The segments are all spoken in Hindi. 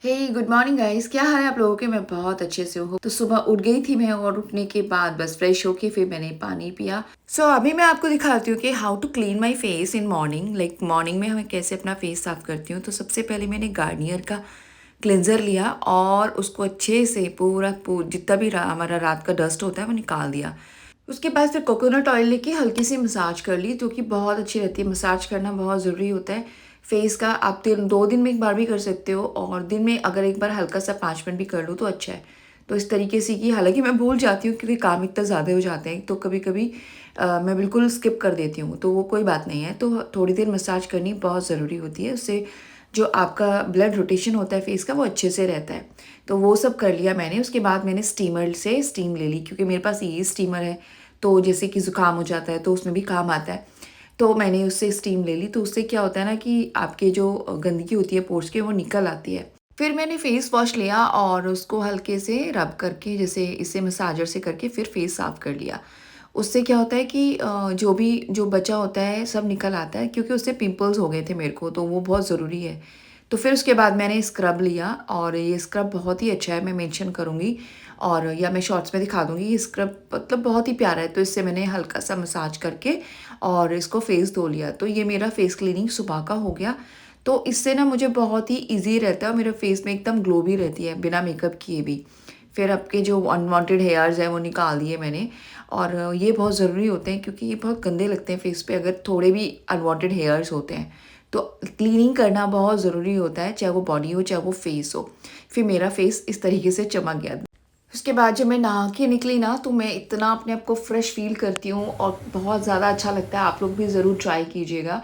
हे गुड मॉर्निंग गाइस, क्या हाल है आप लोगों के। मैं बहुत अच्छे से हूँ। तो सुबह उठ गई थी मैं और उठने के बाद बस फ्रेश होके फिर मैंने पानी पिया। अभी मैं आपको दिखाती हूँ कि how to clean my face in morning. Morning में हमें कैसे अपना फेस साफ करती हूँ। तो सबसे पहले मैंने गार्नियर का क्लेंजर लिया और उसको अच्छे से जितना भी हमारा रात का डस्ट होता है वो निकाल दिया। उसके बाद फिर कोकोनट ऑयल लेके हल्की सी मसाज कर ली, जो कि बहुत अच्छी रहती है। मसाज करना बहुत ज़रूरी होता है फेस का। आप 2 दिन में एक बार भी कर सकते हो, और दिन में अगर एक बार हल्का सा 5 मिनट भी कर लो तो अच्छा है। तो इस तरीके से कि हालांकि मैं भूल जाती हूँ क्योंकि काम इतना ज़्यादा हो जाते हैं, तो कभी कभी मैं बिल्कुल स्किप कर देती हूँ, तो वो कोई बात नहीं है। तो थोड़ी देर मसाज करनी बहुत ज़रूरी होती है, उससे जो आपका ब्लड रोटेशन होता है फेस का वो अच्छे से रहता है। तो वो सब कर लिया मैंने। उसके बाद मैंने स्टीमर से स्टीम ले ली, क्योंकि मेरे पास ये स्टीमर है, तो जैसे कि ज़ुकाम हो जाता है तो उसमें भी काम आता है। तो मैंने उससे स्टीम ले ली, तो उससे क्या होता है ना कि आपके जो गंदगी होती है पोर्स के वो निकल आती है। फिर मैंने फेस वॉश लिया और उसको हल्के से रब करके, जैसे इसे मसाजर से करके फिर फेस साफ कर लिया। उससे क्या होता है कि जो भी जो बचा होता है सब निकल आता है, क्योंकि उससे पिंपल्स हो गए थे मेरे को, तो वो बहुत ज़रूरी है। तो फिर उसके बाद मैंने स्क्रब लिया, और ये स्क्रब बहुत ही अच्छा है, मैं मेंशन करूँगी और या मैं शॉर्ट्स में दिखा दूँगी। ये स्क्रब मतलब बहुत ही प्यारा है। तो इससे मैंने हल्का सा मसाज करके और इसको फेस धो लिया। तो ये मेरा फेस क्लीनिंग सुबह का हो गया। तो इससे ना मुझे बहुत ही ईजी रहता है और मेरे फेस में एकदम ग्लो भी रहती है बिना मेकअप किए भी। फिर आपके जो अनवांटेड हेयर्स हैं वो निकाल दिए मैंने। और ये बहुत ज़रूरी होते हैं, क्योंकि ये बहुत गंदे लगते हैं फेस पे अगर थोड़े भी अनवांटेड हेयर्स होते हैं। तो क्लीनिंग करना बहुत ज़रूरी होता है, चाहे वो बॉडी हो चाहे वो फेस हो। फिर मेरा फेस इस तरीके से चमक गया। उसके बाद जब मैं नहा के निकली ना, तो मैं इतना अपने आप को फ्रेश फील करती हूँ और बहुत ज़्यादा अच्छा लगता है। आप लोग भी ज़रूर ट्राई कीजिएगा।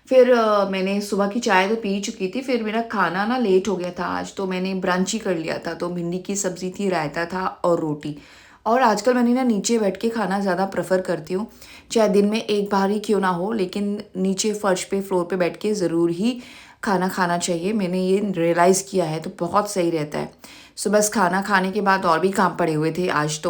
फिर मैंने सुबह की चाय तो पी चुकी थी। फिर मेरा खाना ना लेट हो गया था आज, तो मैंने ब्रंच ही कर लिया था। तो भिंडी की सब्ज़ी थी, रायता था और रोटी। और आजकल मैंने ना नीचे बैठ के खाना ज़्यादा प्रेफर करती हूँ, चाहे दिन में एक बार ही क्यों ना हो, लेकिन नीचे फर्श पे फ्लोर पे बैठ के ज़रूर ही खाना खाना चाहिए। मैंने ये रियलाइज़ किया है, तो बहुत सही रहता है। सो बस खाना खाने के बाद और भी काम पड़े हुए थे आज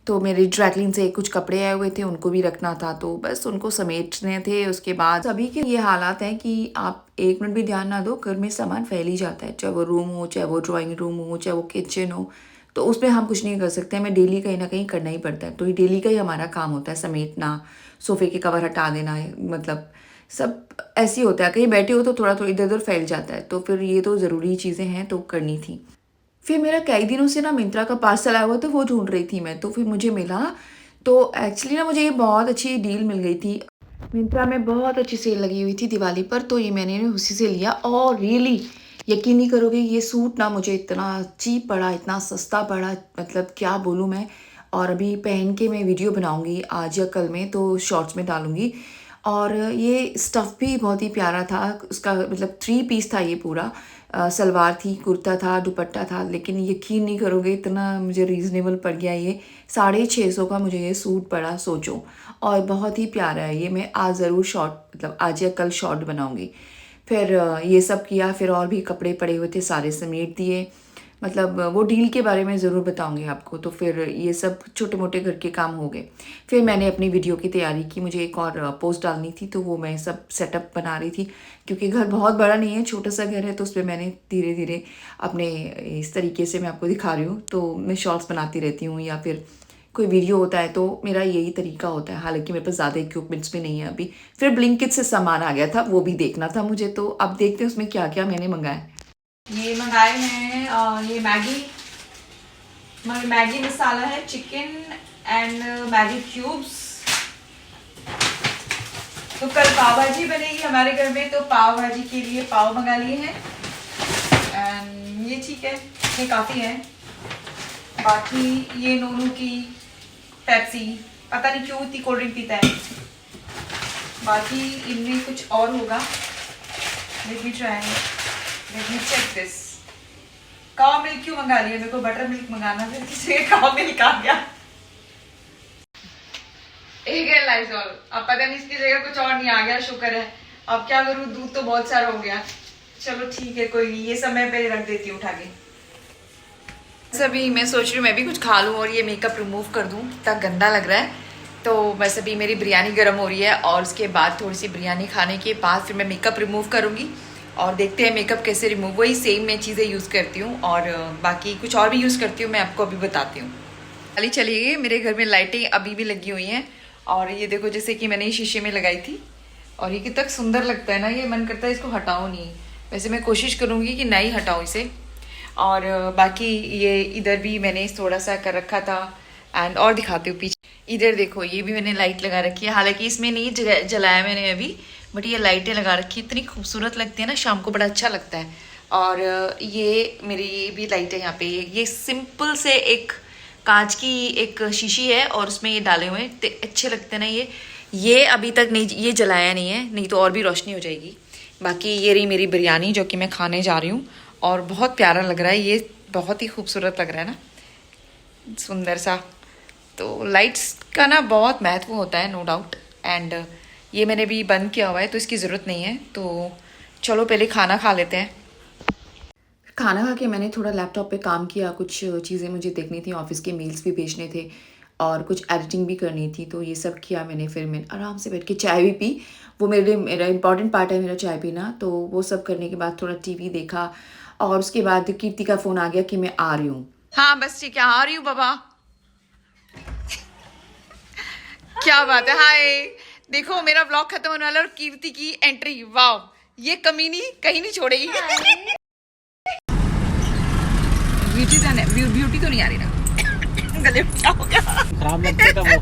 तो मेरे ड्राइक्लीन से कुछ कपड़े आए हुए थे, उनको भी रखना था, तो बस उनको समेटने थे। उसके बाद सभी के ये हालात हैं कि आप 1 मिनट भी ध्यान ना दो, घर में सामान फैल ही जाता है, चाहे वो रूम हो, चाहे वो ड्राइंग रूम हो, चाहे वो किचन हो। तो उसमें हम कुछ नहीं कर सकते, हमें डेली कहीं ना कहीं करना ही पड़ता है। तो ये डेली का ही हमारा काम होता है, समेटना, सोफ़े के कवर हटा देना है, मतलब सब ऐसे ही होता है। कहीं बैठे हो तो थोड़ा थोड़ा इधर उधर फैल जाता है, तो फिर ये तो ज़रूरी चीज़ें हैं तो करनी थी। फिर मेरा कई दिनों से ना मिंत्रा का पार्सल आया हुआ था, वो ढूंढ रही थी मैं, तो फिर मुझे मिला। तो एक्चुअली ना मुझे ये बहुत अच्छी डील मिल गई थी। मिंत्रा में बहुत अच्छी सेल लगी हुई थी दिवाली पर, तो ये मैंने उसी से लिया। और रियली यकीन नहीं करोगे, ये सूट ना मुझे इतना चीप पड़ा, इतना सस्ता पड़ा, मतलब क्या बोलूँ मैं। और अभी पहन के मैं वीडियो बनाऊंगी आज या कल में, तो शॉर्ट्स में डालूंगी। और ये स्टफ़ भी बहुत ही प्यारा था उसका, मतलब 3 पीस था ये पूरा। सलवार थी, कुर्ता था, दुपट्टा था। लेकिन यकीन नहीं करोगे, इतना मुझे रीज़नेबल पड़ गया ये। 650 का मुझे ये सूट पड़ा, सोचो। और बहुत ही प्यारा है ये। मैं आज ज़रूर शॉर्ट, मतलब आज या कल शॉर्ट बनाऊंगी। फिर ये सब किया। फिर और भी कपड़े पड़े हुए थे, सारे समेट दिए। मतलब वो डील के बारे में ज़रूर बताऊंगी आपको। तो फिर ये सब छोटे मोटे घर के काम हो गए। फिर मैंने अपनी वीडियो की तैयारी की, मुझे एक और पोस्ट डालनी थी, तो वो मैं सब सेटअप बना रही थी। क्योंकि घर बहुत बड़ा नहीं है, छोटा सा घर है, तो उसमें मैंने धीरे धीरे अपने इस तरीके से मैं आपको दिखा रही हूँ। तो मैं शॉर्ट्स बनाती रहती हूँ, या फिर कोई वीडियो होता है, तो मेरा यही तरीका होता है। हालांकि मेरे पास ज़्यादा इक्विपमेंट्स भी नहीं है अभी। फिर ब्लिंकिट से सामान आ गया था, वो भी देखना था मुझे, तो अब देखते हैं उसमें क्या क्या मैंने मंगाया। ये मंगाए हैं ये मैगी मसाला है, चिकन एंड मैगी क्यूब्स। तो कल पाव भाजी बनेगी हमारे घर में, तो पाव भाजी के लिए पाव मंगा लिए हैं। एंड ये ठीक है, ये काफ़ी है। बाकी ये नोनू की पेप्सी, पता नहीं क्यों इतनी कोल्ड ड्रिंक पीता है। बाकी इनमें कुछ और होगा। Let me check this. Cow milk क्यों मंगा लिया, मेरे को बटर मिल्क मंगाना था, किसी काव मिल्क आ गया। एक है लाइजॉल, अब पता नहीं इसकी जगह कुछ और नहीं आ गया, शुक्र है। अब क्या करूँ, दूध तो बहुत सारा हो गया। चलो ठीक है, कोई नहीं, ये सब मैं पहले रख देती हूँ उठा के। अभी मैं सोच रही हूँ मैं भी कुछ खा लूँ और ये मेकअप रिमूव कर दूँ, इतना गंदा लग रहा है। तो बस अभी मेरी बिरयानी गर्म हो रही है, और उसके बाद थोड़ी सी बिरयानी खाने के बाद फिर मैं मेकअप रिमूव करूँगी। और देखते हैं मेकअप कैसे रिमूव, वही सेम मैं चीज़ें यूज़ करती हूँ और बाकी कुछ और भी यूज़ करती हूँ, मैं आपको अभी बताती हूँ। खाली चली गई, मेरे घर में लाइटें अभी भी लगी हुई हैं और ये देखो जैसे कि मैंने ये शीशे में लगाई थी और ये कितना सुंदर लगता है ना, ये मन करता है इसको हटाओ नहीं। वैसे मैं कोशिश करूँगी कि नहीं हटाऊँ इसे। और बाकी ये इधर भी मैंने थोड़ा सा कर रखा था एंड और दिखाती हूँ पीछे। इधर देखो ये भी मैंने लाइट लगा रखी है, हालांकि इसमें नहीं जलाया मैंने अभी, बट ये लाइटें लगा रखी है, इतनी खूबसूरत लगती है ना, शाम को बड़ा अच्छा लगता है। और ये मेरी ये भी लाइटें यहाँ पे, ये सिंपल से एक कांच की एक शीशी है और उसमें ये डाले हुए हैं, अच्छे लगते हैं ना ये अभी तक नहीं, ये जलाया नहीं है, नहीं तो और भी रोशनी हो जाएगी। बाकी ये रही मेरी बिरयानी जो कि मैं खाने जा रही हूँ और बहुत प्यारा लग रहा है, ये बहुत ही खूबसूरत लग रहा है ना, सुंदर सा। तो लाइट्स का ना बहुत महत्व होता है, नो डाउट। एंड ये मैंने भी बंद किया हुआ है तो इसकी ज़रूरत नहीं है। तो चलो पहले खाना खा लेते हैं। खाना खा के मैंने थोड़ा लैपटॉप पे काम किया, कुछ चीज़ें मुझे देखनी थी, ऑफिस के मेल्स भी भेजने थे और कुछ एडिटिंग भी करनी थी, तो ये सब किया मैंने। फिर मैं आराम से बैठ के चाय भी पी, वो मेरे लिए मेरा इंपॉर्टेंट पार्ट है मेरा चाय पीना। तो वो सब करने के बाद थोड़ा टीवी देखा और उसके बाद कीर्ति का फ़ोन आ गया कि मैं आ रही हूँ। हाँ बस ठीक है, आ रही हूँ बाबा। क्या बात है, हाय। देखो मेरा ब्लॉग खत्म होने वाला और कीर्ति की एंट्री, वाह, ये कमीनी कहीं नहीं छोड़ेगी। ब्यूटी तो नहीं आ रही ना, गले में क्या हो गया, खराब लगता था वो।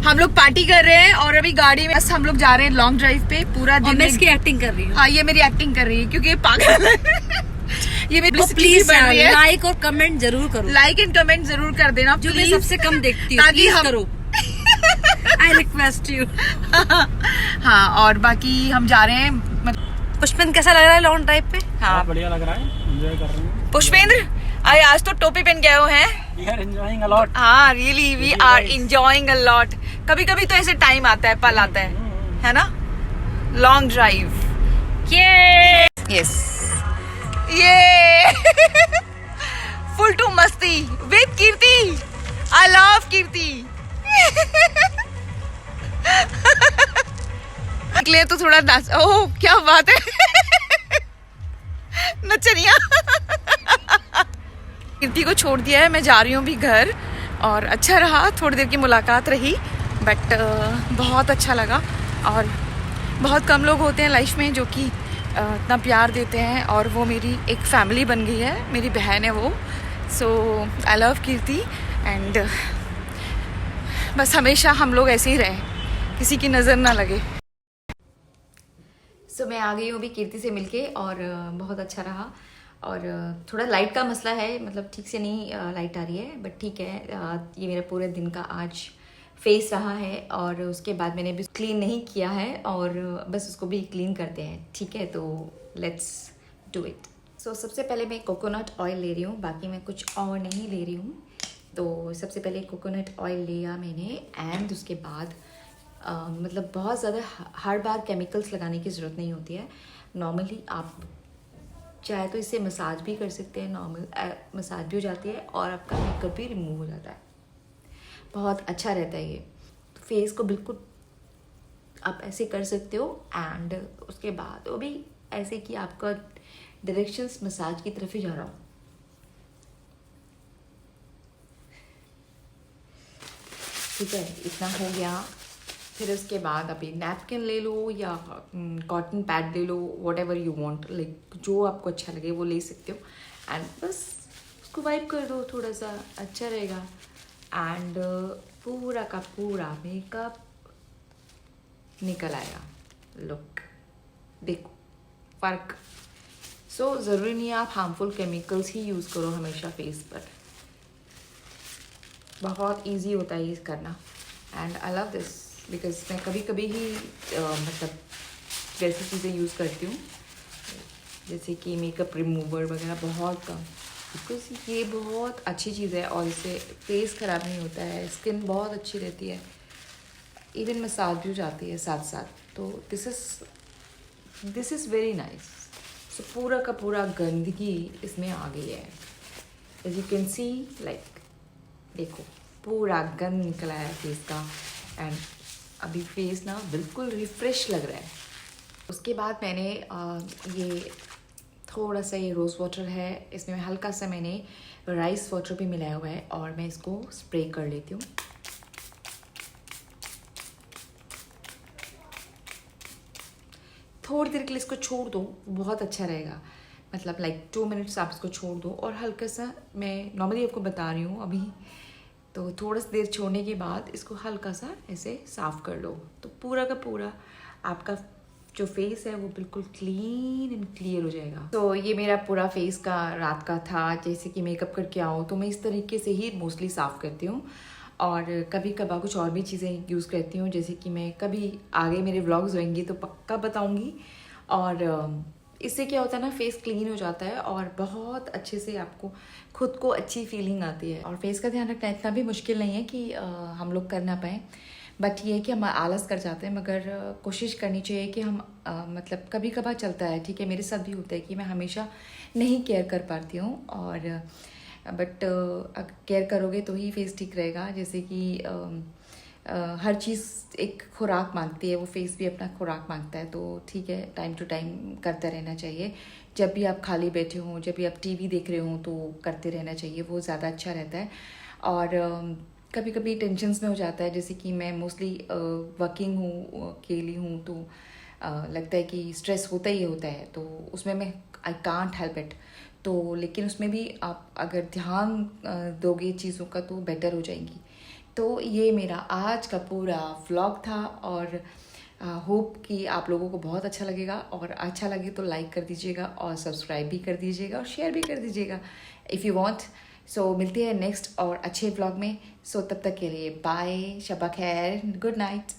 हम लोग पार्टी कर रहे हैं और अभी गाड़ी में हम लोग जा रहे हैं लॉन्ग ड्राइव पे, पूरा दिन मैं इसकी एक्टिंग कर रही हूँ। हाँ ये मेरी एक्टिंग कर रही है क्योंकि ये पागल है। ये मेरी प्लीज लाइक और कमेंट जरूर करो, लाइक एंड कमेंट जरूर कर देना, जो मैं सबसे कम देखती हूँ, ताकि हम करो। I request you. हाँ और बाकी हम जा रहे हैं। पुष्पेंद्र कैसा लग रहा है लॉन्ग ड्राइव पे? हाँ बढ़िया लग रहा है, एंजॉय कर रहे हैं। पुष्पेंद्र आज तो टोपी पहन के आए हो हैं? We are enjoying a lot. हाँ really we are enjoying a lot. कभी कभी तो ऐसे टाइम आता है, पल आता है ना, लॉन्ग ड्राइव। ये यस ये फुल टू मस्ती विद कीर्ति, आई लव कीर्ति। निकले तो थोड़ा नाच, ओह क्या बात है। नचनिया। कीर्ति को छोड़ दिया है, मैं जा रही हूँ भी घर और अच्छा रहा, थोड़ी देर की मुलाकात रही बट बहुत अच्छा लगा। और बहुत कम लोग होते हैं लाइफ में जो कि इतना प्यार देते हैं और वो मेरी एक फैमिली बन गई है, मेरी बहन है वो। सो आई लव कीर्ति एंड बस हमेशा हम लोग ऐसे ही रहें, किसी की नज़र ना लगे। सो मैं आ गई हूँ अभी कीर्ति से मिलके और बहुत अच्छा रहा। और थोड़ा लाइट का मसला है, मतलब ठीक से नहीं लाइट आ रही है, बट ठीक है। ये मेरा पूरे दिन का आज फेस रहा है और उसके बाद मैंने भी क्लीन नहीं किया है और बस उसको भी क्लीन करते हैं, ठीक है। तो लेट्स डू इट। सो सबसे पहले मैं कोकोनट ऑयल ले रही हूँ, बाकी मैं कुछ और नहीं ले रही हूँ। तो सबसे पहले कोकोनट ऑयल लिया मैंने एंड उसके बाद मतलब बहुत ज़्यादा हर बार केमिकल्स लगाने की ज़रूरत नहीं होती है। नॉर्मली आप चाहे तो इससे मसाज भी कर सकते हैं, नॉर्मल मसाज भी हो जाती है और आपका मेकअप भी रिमूव हो जाता है, बहुत अच्छा रहता है ये। फेस को बिल्कुल आप ऐसे कर सकते हो एंड उसके बाद वो भी ऐसे कि आपका डायरेक्शंस मसाज की तरफ ही जा रहा हो। ठीक है, इतना हो गया। फिर उसके बाद अभी नैपकिन ले लो या कॉटन पैड ले लो, whatever you want, like जो आपको अच्छा लगे वो ले सकते हो एंड बस उसको वाइप कर दो, थोड़ा सा अच्छा रहेगा। एंड पूरा का पूरा मेकअप निकल आएगा, लुक देखो फ़र्क। सो ज़रूरी नहीं है आप हार्मफुल केमिकल्स ही यूज़ करो हमेशा फेस पर, बहुत इजी होता है ये करना। And I love this because मैं कभी कभी ही मतलब वैसी चीज़ें यूज़ करती हूँ, जैसे कि मेकअप रिमूवर वगैरह बहुत कम, बिकॉज ये बहुत अच्छी चीज़ है और इससे फेस ख़राब नहीं होता है, स्किन बहुत अच्छी रहती है, इवन मसाज भी हो जाती है साथ साथ। तो this is very nice. So पूरा का पूरा गंदगी इसमें आ गई है, as you can see, like देखो पूरा गंद निकला है फेस का एंड अभी फेस ना बिल्कुल रिफ्रेश लग रहा है। उसके बाद मैंने ये थोड़ा सा ये रोज़ वाटर है, इसमें हल्का सा मैंने राइस वाटर भी मिलाया हुआ है और मैं इसको स्प्रे कर लेती हूँ। थोड़ी देर के लिए इसको छोड़ दो, बहुत अच्छा रहेगा। मतलब लाइक 2 मिनट्स आप इसको छोड़ दो और हल्का सा, मैं नॉर्मली आपको बता रही हूँ अभी, तो थोड़ा सा देर छोड़ने के बाद इसको हल्का सा ऐसे साफ़ कर लो, तो पूरा का पूरा आपका जो फेस है वो बिल्कुल क्लीन एंड क्लियर हो जाएगा। तो ये मेरा पूरा फेस का रात का था। जैसे कि मेकअप करके आओ तो मैं इस तरीके से ही मोस्टली साफ़ करती हूँ, और कभी कभार कुछ और भी चीज़ें यूज़ करती हूँ, जैसे कि मैं कभी आगे मेरे व्लॉग्स होंगी तो पक्का बताऊँगी। और इससे क्या होता है ना, फेस क्लीन हो जाता है और बहुत अच्छे से आपको खुद को अच्छी फीलिंग आती है। और फेस का ध्यान रखना इतना भी मुश्किल नहीं है कि हम लोग कर ना पाएँ, बट ये है कि हम आलस कर जाते हैं। मगर कोशिश करनी चाहिए कि हम मतलब कभी कभार चलता है, ठीक है, मेरे साथ भी होता है कि मैं हमेशा नहीं केयर कर पाती हूँ, और बट केयर करोगे तो ही फेस ठीक रहेगा। जैसे कि हर चीज़ एक खुराक मांगती है, वो फेस भी अपना खुराक मांगता है, तो ठीक है, टाइम टू टाइम करते रहना चाहिए। जब भी आप खाली बैठे हों, जब भी आप टीवी देख रहे हों, तो करते रहना चाहिए, वो ज़्यादा अच्छा रहता है। और कभी कभी टेंशन्स में हो जाता है, जैसे कि मैं मोस्टली वर्किंग हूँ, अकेली हूँ, तो लगता है कि स्ट्रेस होता ही होता है, तो उसमें मैं आई कांट हेल्प इट। तो लेकिन उसमें भी आप अगर ध्यान दोगे चीज़ों का तो बेटर हो जाएंगी। तो ये मेरा आज का पूरा व्लॉग था, और होप कि आप लोगों को बहुत अच्छा लगेगा, और अच्छा लगे तो लाइक कर दीजिएगा और सब्सक्राइब भी कर दीजिएगा और शेयर भी कर दीजिएगा इफ़ यू वांट। सो मिलती है नेक्स्ट और अच्छे व्लॉग में। सो तब तक के लिए बाय, शब्बा खैर, गुड नाइट।